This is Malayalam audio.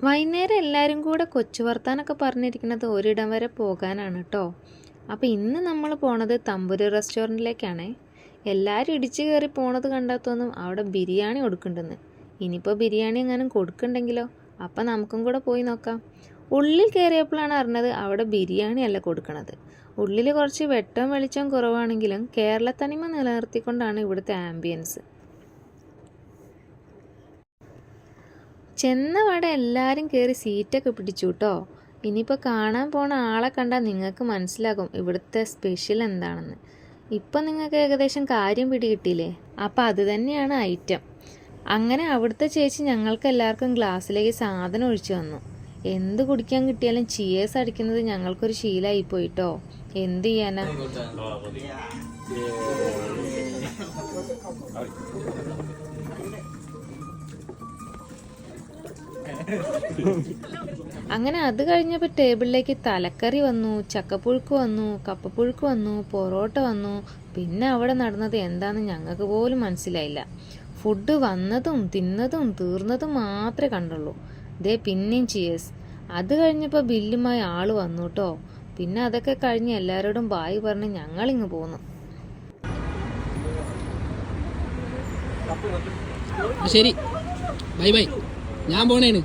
വൈകുന്നേരം എല്ലാവരും കൂടെ കൊച്ചു വർത്താനൊക്കെ പറഞ്ഞിരിക്കുന്നത് ഒരിടം വരെ പോകാനാണ് കേട്ടോ. അപ്പോൾ ഇന്ന് നമ്മൾ പോണത് തമ്പുരു റെസ്റ്റോറൻറ്റിലേക്കാണേ. എല്ലാവരും ഇടിച്ചു കയറി പോണത് കണ്ടാത്തൊന്നും അവിടെ ബിരിയാണി കൊടുക്കുന്നുണ്ടെന്ന്. ഇനിയിപ്പോൾ ബിരിയാണി എങ്ങാനും കൊടുക്കുന്നുണ്ടെങ്കിലോ? അപ്പം നമുക്കും കൂടെ പോയി നോക്കാം. ഉള്ളിൽ കയറിയപ്പോഴാണ് അറിഞ്ഞത് അവിടെ ബിരിയാണി അല്ല കൊടുക്കണത്. ഉള്ളിൽ കുറച്ച് വെട്ടവും വെളിച്ചവും കുറവാണെങ്കിലും കേരളത്തനിമ നിലനിർത്തിക്കൊണ്ടാണ് ഇവിടുത്തെ ആംബിയൻസ്. ചെന്നവിടെ എല്ലാവരും കയറി സീറ്റൊക്കെ പിടിച്ചു കേട്ടോ. ഇനിയിപ്പോൾ കാണാൻ പോണ ആളെ കണ്ടാൽ നിങ്ങൾക്ക് മനസ്സിലാകും ഇവിടുത്തെ സ്പെഷ്യൽ എന്താണെന്ന്. ഇപ്പം നിങ്ങൾക്ക് ഏകദേശം കാര്യം പിടികിട്ടിയില്ലേ? അപ്പം അത് തന്നെയാണ് ഐറ്റം. അങ്ങനെ അവിടുത്തെ ചേച്ചി ഞങ്ങൾക്ക് എല്ലാവർക്കും ഗ്ലാസ്സിലേക്ക് സാധനം ഒഴിച്ചു തന്നു. എന്ത് കുടിക്കാൻ കിട്ടിയാലും ചിയേഴ്സ് അടിക്കുന്നത് ഞങ്ങൾക്കൊരു ശീലമായി പോയിട്ടോ. എന്ത് ചെയ്യാനാ. അങ്ങനെ അത് കഴിഞ്ഞപ്പോൾ ടേബിളിലേക്ക് തലക്കറി വന്നു, ചക്കപ്പുഴുക്ക് വന്നു, കപ്പപ്പുഴുക്ക് വന്നു, പൊറോട്ട വന്നു. പിന്നെ അവിടെ നടന്നത് എന്താണെന്ന് ഞങ്ങൾക്ക് പോലും മനസ്സിലായില്ല. ഫുഡ് വന്നതും തിന്നതും തീർന്നതും മാത്രമേ കണ്ടുള്ളൂ. ദേ പിന്നെയും ചിയേഴ്സ്. അത് കഴിഞ്ഞപ്പോൾ ബില്ലുമായി ആൾ വന്നു കേട്ടോ. പിന്നെ അതൊക്കെ കഴിഞ്ഞ് എല്ലാവരോടും ബായ് പറഞ്ഞ് ഞങ്ങളിങ്ങ് പോന്നു. ശരി, ബൈ ബൈ, ഞാൻ പോണേന്.